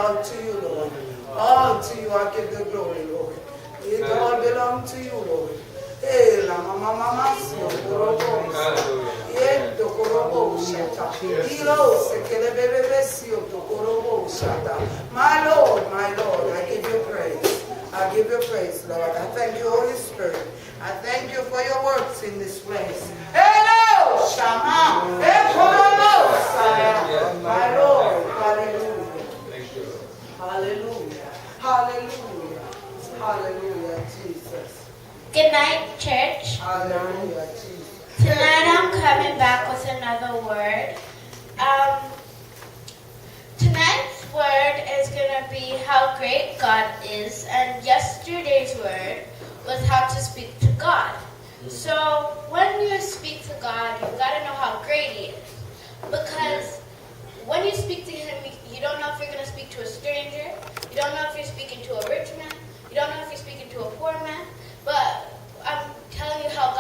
all to you, Lord. All to you I give the glory, Lord. It all belongs to you, Lord. Hey, la mama mama sio korobo. Yendo korobo shata. Ilo se kele bebe sio to korobo shata. My Lord, I give you praise. I give you praise, Lord. I thank you, Holy Spirit. I thank you for your works in this place. Hello, Shama. My Lord, hallelujah. Hallelujah. Hallelujah. Hallelujah, Jesus. Good night, church. Hallelujah, Jesus. Tonight I'm coming back with another word. Tonight's word is going to be how great God is, and yesterday's word was how to speak to God. So when you speak to God, you've got to know how great He is. Because when you speak to Him, you don't know if you're going to speak to a stranger. You don't know if you're speaking to a rich man. You don't know if you're speaking to a poor man. But I'm telling you how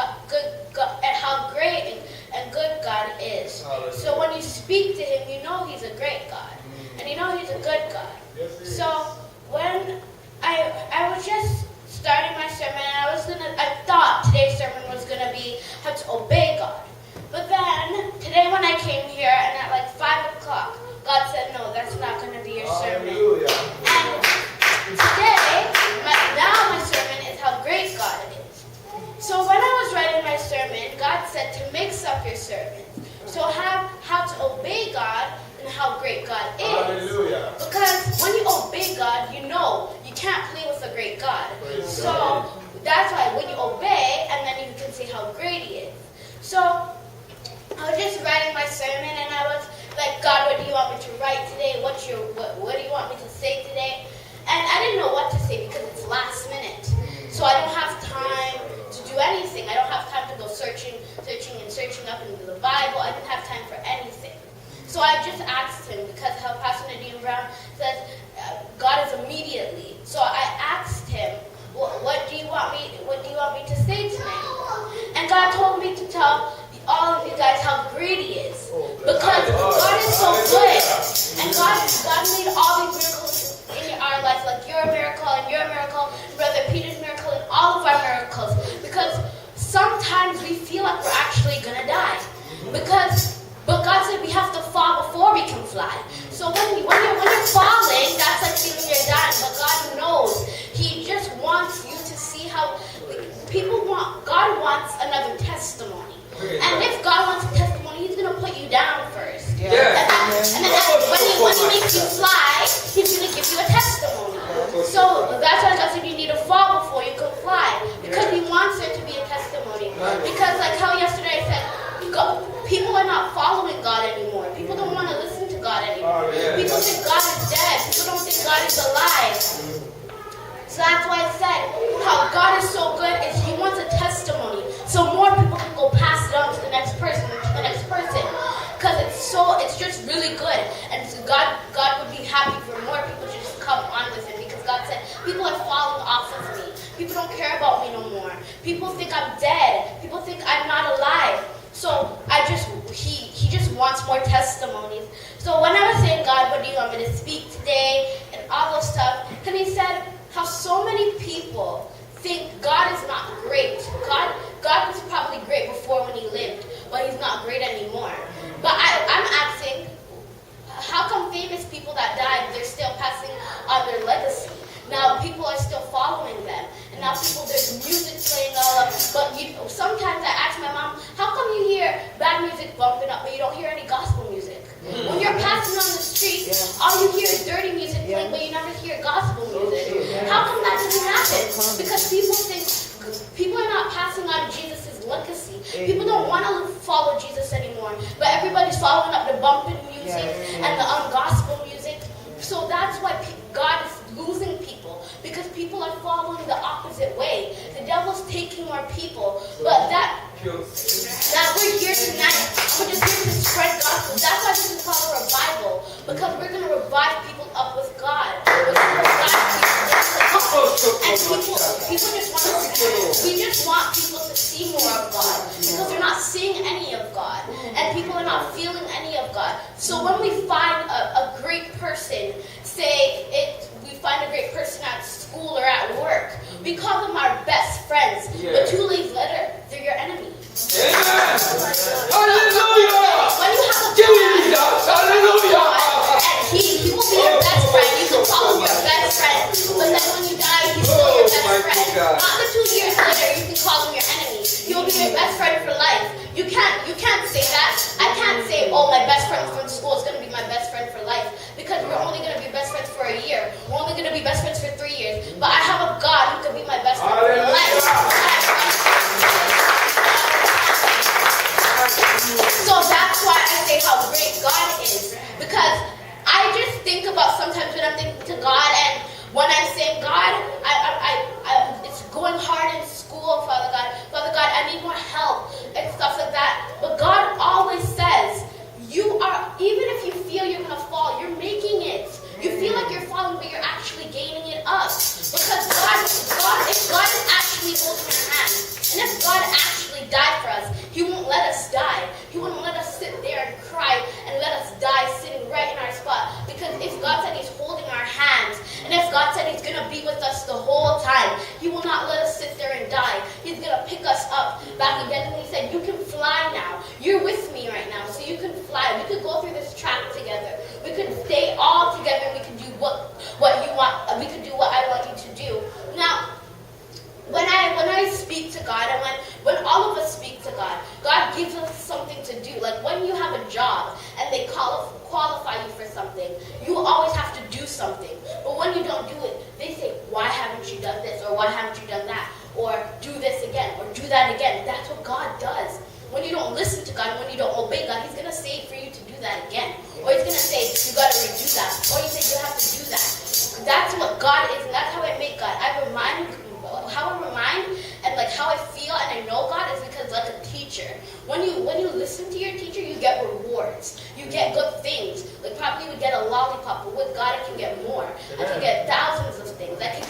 great and good God is. Hallelujah. So when you speak to Him, you know He's a great God. And you know He's a good God. Yes, so when I was just starting my sermon, and I thought today's sermon was gonna be how to obey God. But then today when I came here and at like 5 o'clock, God said, no, that's not gonna be your sermon. And today, now my sermon is how great God is. So when I was writing my sermon, God said to mix up your sermon. So have how to obey God and how great God is. Hallelujah. Because when you obey God, you know you can't play with a great God. So that's why when you obey, and then you can say how great He is. So I was just writing my sermon, and I was like, God, what do you want me to write today? What do you want me to say today? And I didn't know what to say because it's last minute. So I don't have time to do anything. I don't have time to go searching up into the Bible. I didn't have time for anything. So I just asked Him, because how Pastor Nadine Brown says, God is immediately. So I asked Him, what do you want me to say tonight? And God told me to tell all of you guys how great He is. Because God is so good. And God made all these miracles in our life, like your miracle and your miracle, Brother Peter's miracle, and all of our miracles. Because sometimes we feel like we're actually going to die. But God said we have to fall before we can fly. So when you're falling, that's like feeling you're dying. But God knows. He just wants you to see how God wants another testimony. And if God wants a testimony, He's going to put you down first. Yeah. And then when He makes you fly, He's going to give you a testimony. So that's why God said you need to fall before you can fly. Because He wants there to be a testimony. Because like how yesterday I said, people are not following God anymore. People don't want to listen to God anymore. People think God is dead. People don't think God is alive. So that's why I said how God is so good is He wants a testimony. So more people can go pass it on to the next person, Because it's just really good. And so God would be happy for more people to just come on with Him. Because God said, people are falling off of me. People don't care about me no more. People think I'm dead. People think I'm not alive. So He just wants more testimonies. So when I was saying, God, what do you want me to speak today? And all those stuff. And He said how so many people think God is not great. God was probably great before when He lived, but He's not great anymore. But I'm asking, how come famous people that died, they're still passing on their legacy? Now people are still following them. And now there's music playing all up. But sometimes I ask my mom, how come you hear bad music bumping up, but you don't hear any gospel music? When you're passing on the street, all you hear is dirty music playing, but you never hear gospel music. How come that doesn't happen? Because people are not passing on Jesus' legacy. People don't want to follow Jesus anymore. But everybody's following up the bumping music and the ungospel music. So that's why God is losing people, because people are following the opposite way. The devil's taking more people. But that we're here tonight, we're just here to spread gospel. That's why this is called a revival, because we're going to revive people up with God. We're going to revive people. And people just want to see. We just want people to see more of God, because they're not seeing any of God, and people are not feeling any of God. So when we find a great person say we find a great person at school or at work. We call them our best friends. But 2 days later, they're your enemy. Amen. Hallelujah. When you have a Jesus. Hallelujah. and he will be your best friend. You can call him your best friend. But then when you die, he's still your best friend. Not the 2 years later, you can call him your enemy. He will be your best friend for life. You can't say that. I can't say, oh, my best friend from school is going to be my best friend for life. Because we're only going to be best friends for a year. We're only going to be best friends for 3 years. But I have a God who can be my best friend for life. So that's why I say how great God is. Because I just think about sometimes when I'm thinking to God, and when I'm saying, God, it's going hard in school, Father God. Father God, I need more help and stuff like that. But God always says, even if you feel you're going to fall, you're making it. You feel like you're falling, but you're actually gaining it up. Because if God is actually holding your hand, and if God actually died for us, He won't let us die. He wouldn't let us sit there and cry and let us die sitting right in our spot. Because if God said He's holding our hands, and if God said He's going to be with us the whole time, He will not let us sit there and die. He's going to pick us up back again. And He said, you can fly now. You're with me right now, so you can fly. We could go through this track together. We could stay all together. We could do what you want. We could do what I want you to do. Now, when I speak to God, and when all of us speak to God, God gives us something to do. Like when you have a job and they qualify you for something, you always have to do something. But when you don't do it, they say, why haven't you done this? Or why haven't you done that? Or do this again, or do that again. That's what God does. When you don't listen to God, when you don't obey God, He's going to say for you to do that again. Or He's going to say, you got to redo that. Or He says, you have to do that. That's what God is, and that's how I make God. How I remind and like how I feel and I know God is because like a teacher. When you listen to your teacher, you get rewards. You get good things. Like probably you would get a lollipop, but with God I can get more. I can get thousands of things. I can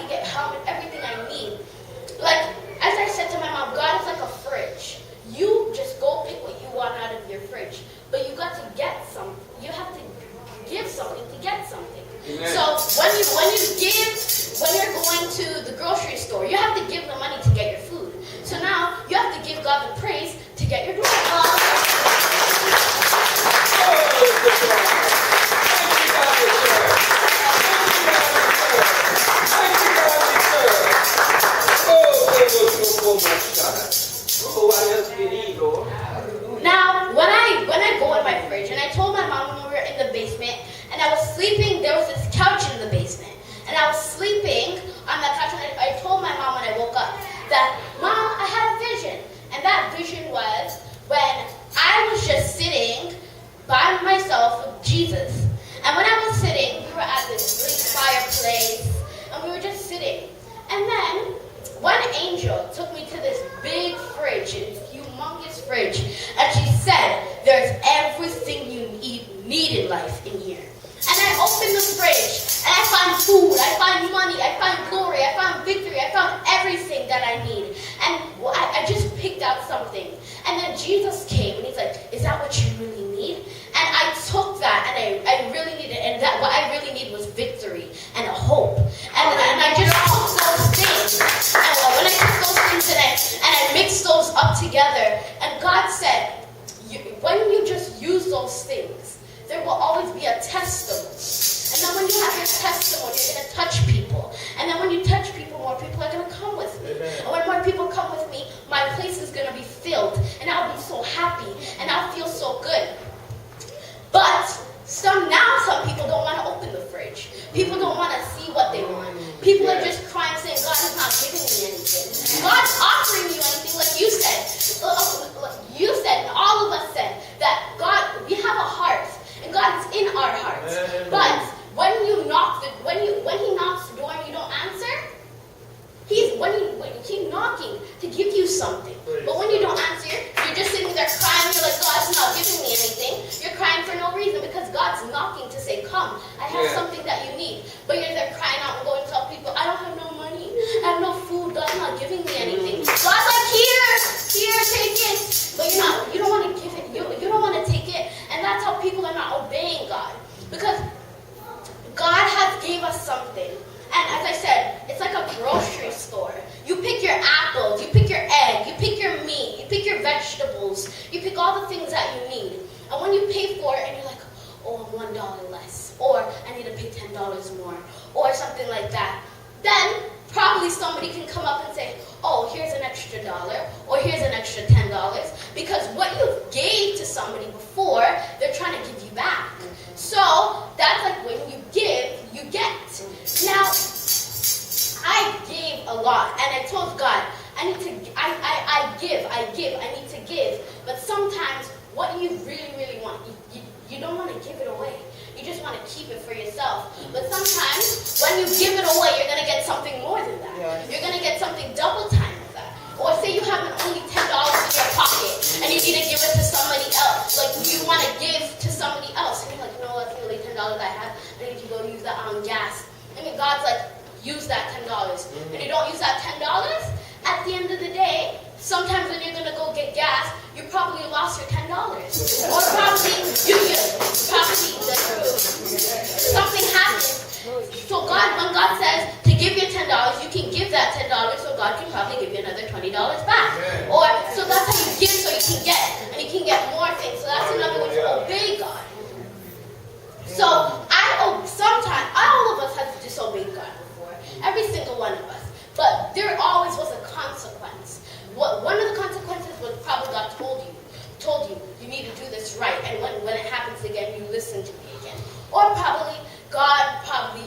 get helmet, everything I need. Like as I said to my mom, God is like a fridge. You just go pick what you want out of your fridge, but you got to get some. You have to give something to get something. Amen. So when you're going to the grocery store, you have to give the money to get your food. So now you have to give God the praise to get your glory. Now, when I go in my fridge, and I told my mom when we were in the basement, and I was sleeping, there was this couch in the basement, and I was sleeping on that couch, and I told my mom when I woke up that, Mom, I had a vision, and that vision was when I was just sitting by myself with Jesus, and when I was sitting, we were at this big fireplace, and we were just sitting, and then one angel took me to this big fridge, a humongous fridge, and she said, there's everything you need in life in here. And I opened the fridge, and I found food, I found money, I found glory, I found victory, I found everything that I need. And I just picked out something. And then Jesus came, and He's like, is that what you really need? And I took that, and I really needed it. And that what I really need was victory and a hope. And I just took those things. And when I took those things, and I mixed those up together, and God said, when you just use those things, there will always be a testimony. And then when you have your testimony, you're going to touch people. And then when you touch people, more people are going to come with me. Amen. And when more people come with me, my place is going to be filled. And I'll be so happy. And I'll feel so good. But some people don't want to open the fridge. People don't want to see what they want. People are just crying, saying, God is not giving me anything. God's offering you anything, like you said. You said, and all of us said, that God, we have a heart. And God is in our hearts. But when He knocks the door and you don't answer, He's knocking to give you something. But when you don't answer, you're just sitting there crying. You're like, God's not giving me anything. You're crying for no reason because God's knocking to say, come, I have something that you need. But you're there crying out and going to tell people, I don't have no money. I have no food. God's not giving me anything. God's like, here, take it. But you don't want to give it. You don't want to take it. And that's how people are not obeying God. Because something. And as I said, it's like a grocery store. You pick your apples, you pick your egg, you pick your meat, you pick your vegetables, you pick all the things that you need. And when you pay for it and you're like, oh, I'm $1 less, or I need to pay $10 more, or something like that, then probably somebody can come up and say, oh, here's an extra $1, or here's an extra $10, because what you gave to somebody before, they're trying to give you back. So that's like when you give, you get. Now, I gave a lot, and I told God, I need to give, but sometimes what you really, really want, you don't want to give it away. You just want to keep it for yourself. But sometimes, when you give it away, you're going to get something more than that. Yeah. You're going to get something double time of that. Or say you have only $10 in your pocket, and you need to give it to somebody else. Like, you want to give to somebody else. And you're like, you know what, that's only $10 I have. I need to go use that on gas. And then God's like, use that $10. And you don't use that $10, at the end of the day, sometimes when you're going to go get gas, you probably lost your $10. Or probably, something happened. So when God says to give you $10, you can give that $10, so God can probably give you another $20 back. Or, so that's how you give so you can get, and you can get more things. So that's another way to obey God. So, sometimes, all of us have disobeyed God before. Every single one of us. But there always was a consequence. One of the consequences was probably God told you, you need to do this right. And when it happens again, you listen to me again. Or probably, God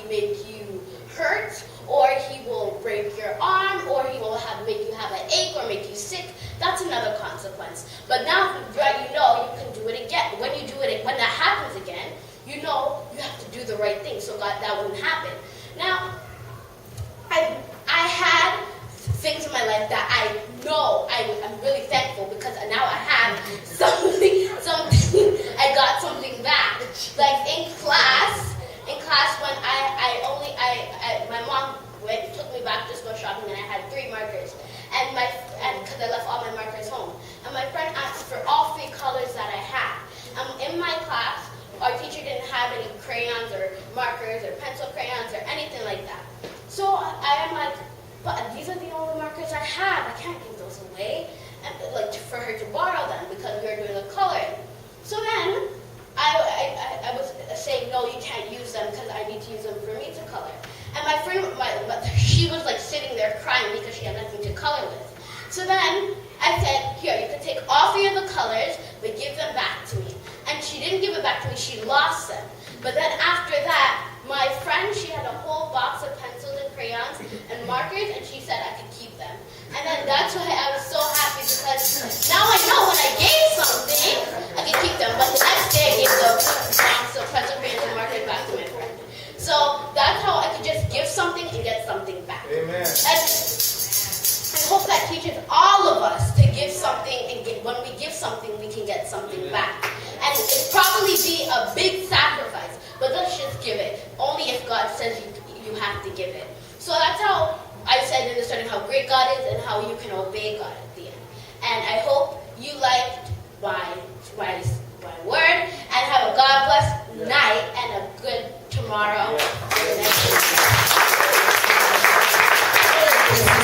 make you hurt, or He will break your arm, or He will make you have an ache, or make you sick. That's another consequence. But now, right, you know you can do it again. When you do it, when that happens again, you know you have to do the right thing, so God, that wouldn't happen. Now, I had things in my life that I know I'm really thankful, because now I have something, I got something back. Like in class when my mom took me back to school shopping, and I had 3 markers, and because I left all my markers home, and my friend asked for all 3 colors that I had. In my class, our teacher didn't have any crayons or markers or pencil crayons or anything like that. So I am like, but these are the only markers I have. I can't give those away, and like for her to borrow them, because we were doing a coloring. So then I was saying, no, you can't use them, because I need to use them for me to color. And my friend, she was like sitting there crying because she had nothing to color with. So then I said, here, you can take all 3 of the colors, but give them back to me. And she didn't give it back to me, she lost them. But then after that, my friend, she had a whole box of pencils and crayons and markers, and she said I could keep them. And then that's why I was so happy, because now I know when I gave something, I could keep them. But the next day I gave the box of pencil, crayons, and markers back to my friend. So that's how I could just give something and get something back. Amen. And I hope that teaches all of us to give something, and when we give something, we can get something back. And it'd probably be a big sacrifice, but let's just give it. Only if God says you have to give it. So that's how I said in the starting how great God is and how you can obey God at the end. And I hope you liked my word, and have a God bless night and a good tomorrow. Yeah.